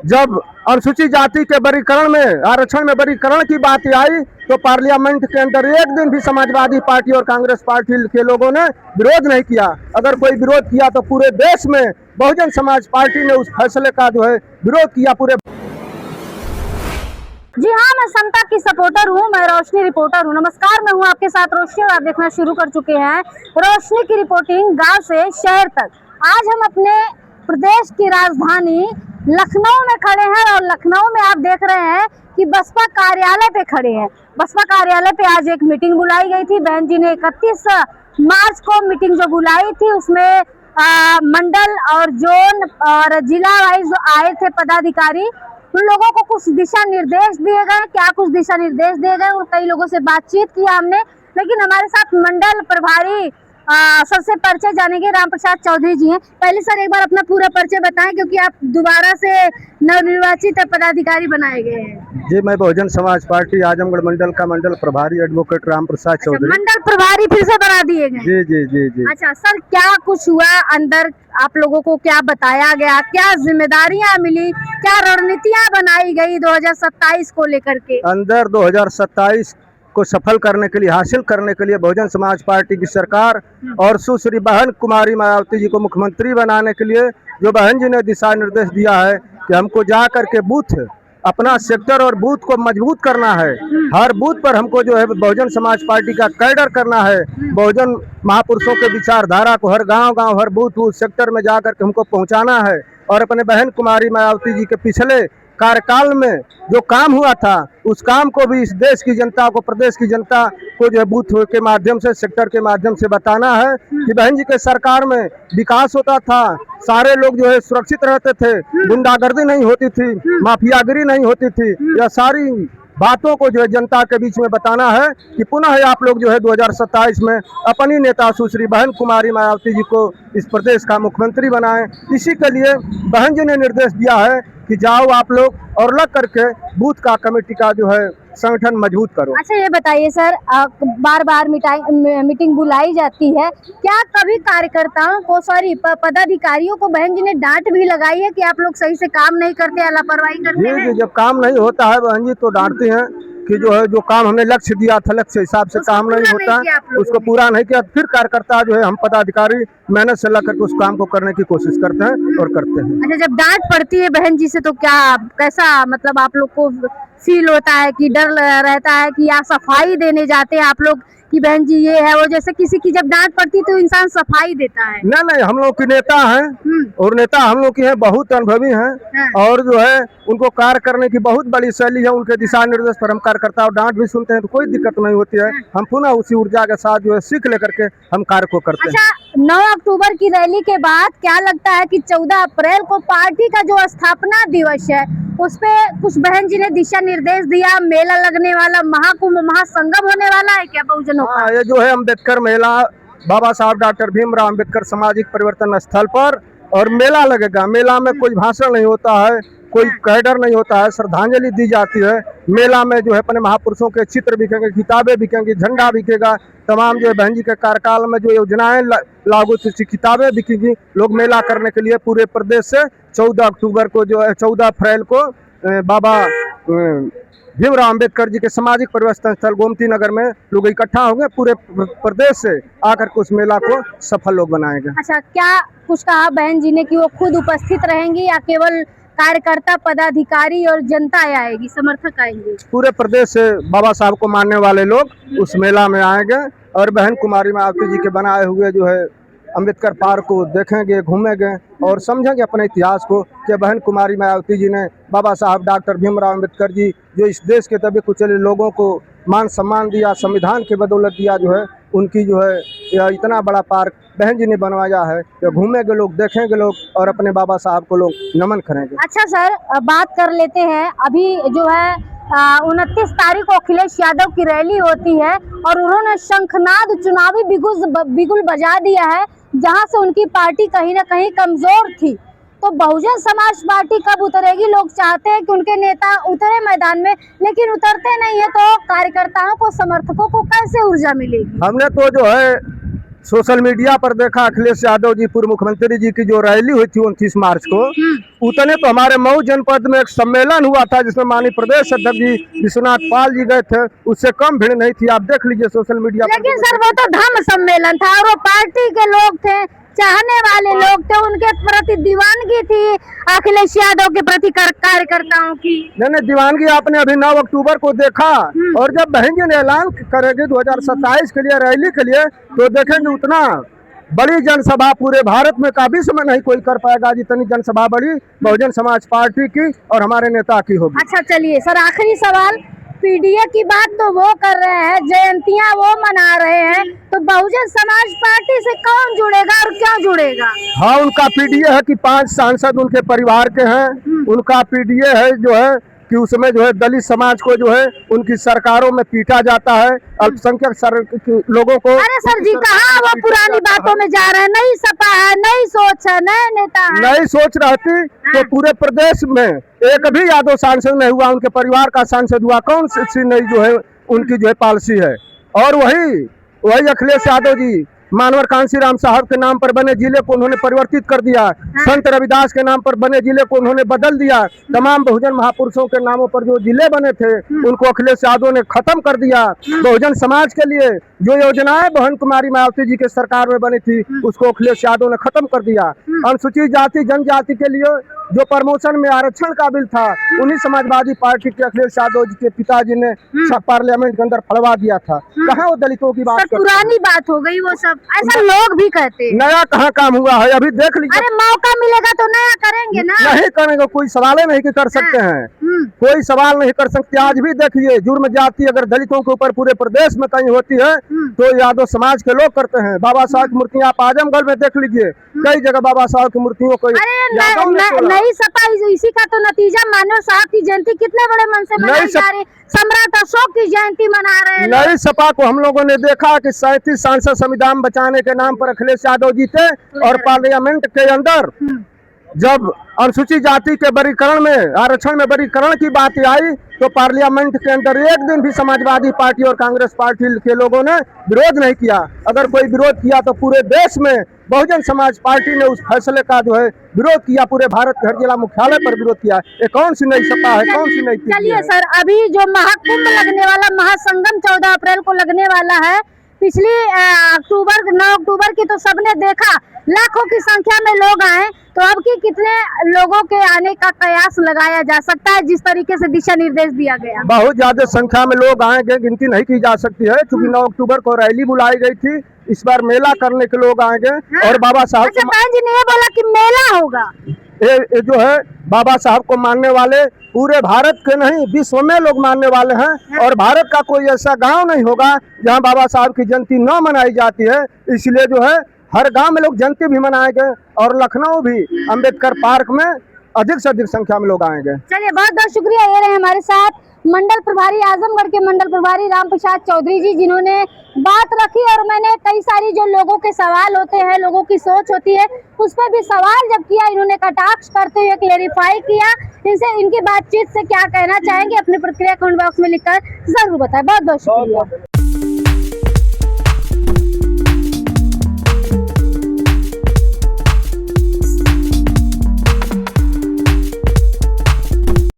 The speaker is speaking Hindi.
जब अनुसूचित जाति के वर्गीकरण में, आरक्षण में वर्गीकरण की बात आई तो पार्लियामेंट के अंदर एक दिन भी समाजवादी पार्टी और कांग्रेस पार्टी के लोगों ने विरोध नहीं किया। अगर कोई विरोध किया तो पूरे देश में बहुजन समाज पार्टी ने उस फैसले का जो है विरोध किया पूरे। जी हाँ, मैं समता की सपोर्टर हूँ, मैं रोशनी रिपोर्टर हूँ। नमस्कार, मैं हूँ आपके साथ रोशनी और आप देखना शुरू कर चुके हैं रोशनी की रिपोर्टिंग गांव से शहर तक। आज हम अपने प्रदेश की राजधानी लखनऊ में खड़े हैं और लखनऊ में आप देख रहे हैं कि बसपा कार्यालय पे खड़े हैं। बसपा कार्यालय पे आज एक मीटिंग बुलाई गई थी। बहन जी ने 31 मार्च को मीटिंग जो बुलाई थी उसमें मंडल और जोन और जिला वाइज जो आए थे पदाधिकारी, उन लोगों को कुछ दिशा निर्देश दिए गए। क्या कुछ दिशा निर्देश दिए गए, और कई लोगों से बातचीत किया हमने। लेकिन हमारे साथ मंडल प्रभारी सबसे परिचय जानेंगे, राम प्रसाद चौधरी जी हैं। पहले सर एक बार अपना पूरा परिचय बताएं, क्योंकि आप दोबारा से नवनिर्वाचित पदाधिकारी बनाए गए हैं। जी, मैं बहुजन समाज पार्टी आजमगढ़ मंडल का मंडल प्रभारी एडवोकेट राम प्रसाद चौधरी। मंडल प्रभारी फिर से बना दिए गए? जी जी जी जी। अच्छा सर, क्या कुछ हुआ अंदर, आप लोगों को क्या बताया गया, क्या जिम्मेदारियां मिली, क्या रणनीतियां बनाई गई 2027 को लेकर के? अंदर 2027 को सफल करने के लिए, हासिल करने के लिए बहुजन समाज पार्टी की सरकार और सुश्री बहन कुमारी मायावती जी को मुख्यमंत्री बनाने के लिए जो बहन जी ने दिशा निर्देश दिया है कि हमको जा करके बूथ, अपना सेक्टर और बूथ को मजबूत करना है। हर बूथ पर हमको जो है बहुजन समाज पार्टी का कैडर करना है। बहुजन महापुरुषों के विचारधारा को हर गांव हर बूथ सेक्टर में जा करके हमको पहुंचाना है। और अपने बहन कुमारी मायावती जी के पिछले कार्यकाल में जो काम हुआ था उस काम को भी इस देश की जनता को, प्रदेश की जनता को जो है बूथ के माध्यम से, सेक्टर के माध्यम से बताना है कि बहन जी के सरकार में विकास होता था, सारे लोग जो है सुरक्षित रहते थे, गुंडागर्दी नहीं होती थी, माफियागिरी नहीं होती थी। यह सारी बातों को जो है जनता के बीच में बताना है कि पुनः आप लोग जो है 2027 में अपनी नेता सुश्री बहन कुमारी मायावती जी को इस प्रदेश का मुख्यमंत्री बनाएं। इसी के लिए बहन जी ने निर्देश दिया है कि जाओ आप लोग और लग करके बूथ का कमेटी का जो है संगठन मजबूत करो। अच्छा ये बताइए सर, बार बार मीटिंग बुलाई जाती है, क्या कभी कार्यकर्ताओं को, पदाधिकारियों को बहन जी ने डांट भी लगाई है कि आप लोग सही से काम नहीं करते या लापरवाही करते हैं? जी, जब काम नहीं होता है बहन जी तो डांटती हैं कि जो है जो काम हमने लक्ष्य दिया था, लक्ष्य हिसाब से काम नहीं होता, उसको पूरा नहीं किया, फिर कार्यकर्ता जो है हम पदाधिकारी मेहनत से लग करके उस काम को करने की कोशिश करते हैं और करते हैं। अच्छा, जब डांट पड़ती है बहन जी से तो क्या, कैसा मतलब आप लोग को फील होता है कि डर रहता है कि या सफाई देने जाते हैं आप लोग कि बहन जी ये है वो, जैसे किसी की जब डांट पड़ती तो इंसान सफाई देता है? नहीं, हम लोग की नेता हैं और नेता हम लोग की हैं, बहुत अनुभवी हैं और जो है उनको कार्य करने की बहुत बड़ी शैली है। उनके दिशा निर्देश पर हम कार्यकर्ता और डांट भी सुनते हैं तो कोई दिक्कत नहीं होती है। हम पुनः उसी ऊर्जा के साथ जो है सीख लेकर के हम कार्य को करते हैं। अच्छा, 9 अक्टूबर की रैली के बाद क्या लगता है कि 14 अप्रैल को पार्टी का जो स्थापना दिवस है उस पे कुछ बहन जी ने दिशा निर्देश दिया, मेला लगने वाला, महाकुंभ, महासंगम होने वाला है क्या बहुजनों का? ये जो है अम्बेडकर मेला, बाबा साहब डॉक्टर भीमराव अम्बेडकर सामाजिक परिवर्तन स्थल पर और मेला लगेगा। मेला में कोई भाषण नहीं होता है, कोई कैडर नहीं होता है, श्रद्धांजलि दी जाती है। मेला में जो है अपने महापुरुषों के चित्र बिकेंगे, किताबें बिकेंगी, झंडा बिकेगा, तमाम जो है बहन जी के कार्यकाल में जो योजनाएं लागू थी किताबें बिकेंगी। लोग मेला करने के लिए पूरे प्रदेश से 14 अक्टूबर को जो है 14 अप्रैल को बाबा भीमराव अम्बेडकर जी के सामाजिक परिवर्तन स्थल गोमती नगर में लोग इकट्ठा होंगे, पूरे प्रदेश से आकर के उस मेला को सफल लोग बनाएंगे। अच्छा, क्या कुछ कहा बहन जी ने कि वो खुद उपस्थित रहेंगी या केवल कार्यकर्ता, पदाधिकारी और जनता आएगी, समर्थक आएंगे? पूरे प्रदेश से बाबा साहब को मानने वाले लोग उस मेला में आएंगे और बहन कुमारी मायावती जी के बनाए हुए जो है अम्बेडकर पार्क को देखेंगे, घूमेंगे और समझेंगे अपने इतिहास को कि बहन कुमारी मायावती जी ने, बाबा साहब डॉक्टर भीमराव अम्बेडकर जी जो इस देश के दबे कुचले लोगों को मान सम्मान दिया, संविधान के बदौलत दिया, जो है उनकी जो है यह इतना बड़ा पार्क बहन जी ने बनवाया है। ये घूमेंगे लोग, देखेंगे लोग और अपने बाबा साहब को लोग नमन करेंगे। अच्छा सर, बात कर लेते हैं, अभी जो है 29 तारीख को अखिलेश यादव की रैली होती है और उन्होंने शंखनाद चुनावी बिगुल बजा दिया है, जहां से उनकी पार्टी कहीं ना कहीं कमजोर थी। तो बहुजन समाज पार्टी कब उतरेगी? लोग चाहते हैं कि उनके नेता उतरे मैदान में, लेकिन उतरते नहीं है, तो कार्यकर्ताओं को, समर्थकों को कैसे ऊर्जा मिलेगी? हमने तो जो है सोशल मीडिया पर देखा अखिलेश यादव जी पूर्व मुख्यमंत्री जी की जो रैली हुई थी 29 मार्च को, उतने तो हमारे मऊ जनपद में एक सम्मेलन हुआ था जिसमें माननीय प्रदेश अध्यक्ष जी विश्वनाथ पाल जी गए थे, उससे कम भीड़ नहीं थी। आप देख लीजिए सोशल मीडिया पर। लेकिन सर वो तो धम्म सम्मेलन था और वो पार्टी के लोग थे, चाहने वाले लोग थे, उनके प्रति दीवानगी थी अखिलेश यादव के प्रति कार्यकर्ताओं की। नहीं, दीवानगी आपने अभी 9 अक्टूबर को देखा, और जब बहन जी ने ऐलान करेगी 2027 के लिए रैली के लिए, तो देखेंगे उतना बड़ी जनसभा पूरे भारत में कभी समय नहीं कोई कर पाएगा जितनी जनसभा बड़ी बहुजन समाज पार्टी की और हमारे नेता की होगी। अच्छा चलिए सर, आखिरी सवाल, पीडीए की बात तो वो कर रहे हैं, जयंतियां वो मना रहे हैं, तो बहुजन समाज पार्टी से कौन जुड़ेगा और क्यों जुड़ेगा? हाँ, उनका पीडीए है कि 5 सांसद उनके परिवार के हैं। उनका पीडीए है जो है कि उसमें जो है दलित समाज को जो है उनकी सरकारों में पीटा जाता है, अल्पसंख्यक लोगों को। अरे सर जी, कहाँ वो पुरानी बातों में जा रहे हैं? नई सपा है, नई सोच है, नए नेता है। नई सोच रहती तो पूरे प्रदेश में एक भी यादव सांसद नहीं हुआ, उनके परिवार का सांसद हुआ। कौन सी नई जो है उनकी जो है पॉलिसी है? और वही अखिलेश यादव जी मानवर कांसी राम साहब के नाम पर बने जिले को उन्होंने परिवर्तित कर दिया, संत रविदास के नाम पर बने जिले को उन्होंने बदल दिया, तमाम बहुजन महापुरुषों के नामों पर जो जिले बने थे उनको अखिलेश यादव ने खत्म कर दिया। बहुजन समाज के लिए जो योजनाएं बहन कुमारी मायावती जी के सरकार में बनी थी उसको अखिलेश यादव ने खत्म कर दिया। अनुसूचित जाति जनजाति के लिए जो प्रमोशन में आरक्षण का बिल था, उन्हीं समाजवादी पार्टी के अखिलेश यादव जी के पिताजी ने सब पार्लियामेंट के अंदर फड़वा दिया था। कहाँ वो दलितों की बात? पुरानी बात हो गई वो सब, ऐसा लोग भी कहते हैं। नया कहाँ काम हुआ है? अभी देख लीजिए। अरे मौका मिलेगा तो नया करेंगे ना। नहीं करेंगे, कोई सवाल नहीं कि कर सकते हैं, कोई सवाल नहीं कर सकते। आज भी देखिए, जुर्म जाति अगर दलितों के ऊपर पूरे प्रदेश में कहीं होती है तो यादव समाज के लोग करते हैं। बाबा साहब की मूर्तियां आप आजमगढ़ में देख लीजिए, कई जगह बाबा साहब की मूर्तियों को नई सपा इसी का तो नतीजा। मानव साहब की जयंती कितने बड़े मन से मनाई जा रही, सम्राट अशोक की जयंती मना रहे हैं। नई सपा को हम लोगों ने देखा कि 37 सांसद संविधान बचाने के नाम पर अखिलेश यादव जी थे, और पार्लियामेंट के अंदर जब अनुसूचित जाति के वर्गीकरण में आरक्षण में वर्गीकरण की बात आई तो पार्लियामेंट के अंदर एक दिन भी समाजवादी पार्टी और कांग्रेस पार्टी के लोगों ने विरोध नहीं किया। अगर कोई विरोध किया तो पूरे देश में बहुजन समाज पार्टी ने उस फैसले का जो है विरोध किया, पूरे भारत के हर जिला मुख्यालय पर विरोध किया। ये कौन सी नई सपा है? कौन सी नई? चलिए सर, अभी जो महाकुंभ लगने वाला, महासंगम 14 अप्रैल को लगने वाला है, पिछली 9 अक्टूबर की तो सबने देखा, लाखों की संख्या में लोग आए, तो अब की कितने लोगों के आने का कयास लगाया जा सकता है जिस तरीके से दिशा निर्देश दिया गया? बहुत ज्यादा संख्या में लोग आएंगे, गिनती नहीं की जा सकती है, क्योंकि 9 अक्टूबर को रैली बुलाई गई थी, इस बार मेला करने के लोग आएंगे। और बाबा साहब जी ने ये बोला कि मेला होगा। ये जो है बाबा साहब को मानने वाले पूरे भारत के नहीं विश्व में लोग मानने वाले हैं, और भारत का कोई ऐसा गांव नहीं होगा जहां बाबा साहब की जयंती न मनाई जाती है। इसलिए जो है हर गांव में लोग जयंती भी मनाएंगे, और लखनऊ भी अंबेडकर पार्क में अधिक से अधिक संख्या में लोग आएंगे। चलिए, बहुत बहुत शुक्रिया। ये रहे हमारे साथ मंडल प्रभारी, आजमगढ़ के मंडल प्रभारी राम प्रसाद चौधरी जी, जिन्होंने बात रखी। और मैंने कई सारी जो लोगों के सवाल होते हैं, लोगों की सोच होती है, उस पर भी सवाल जब किया, इन्होंने कटाक्ष करते हुए क्लेरिफाई किया। इनसे इनकी बातचीत से क्या कहना चाहेंगे अपनी प्रतिक्रिया कमेंट बॉक्स में लिखकर जरूर बताएं। बहुत बहुत शुक्रिया।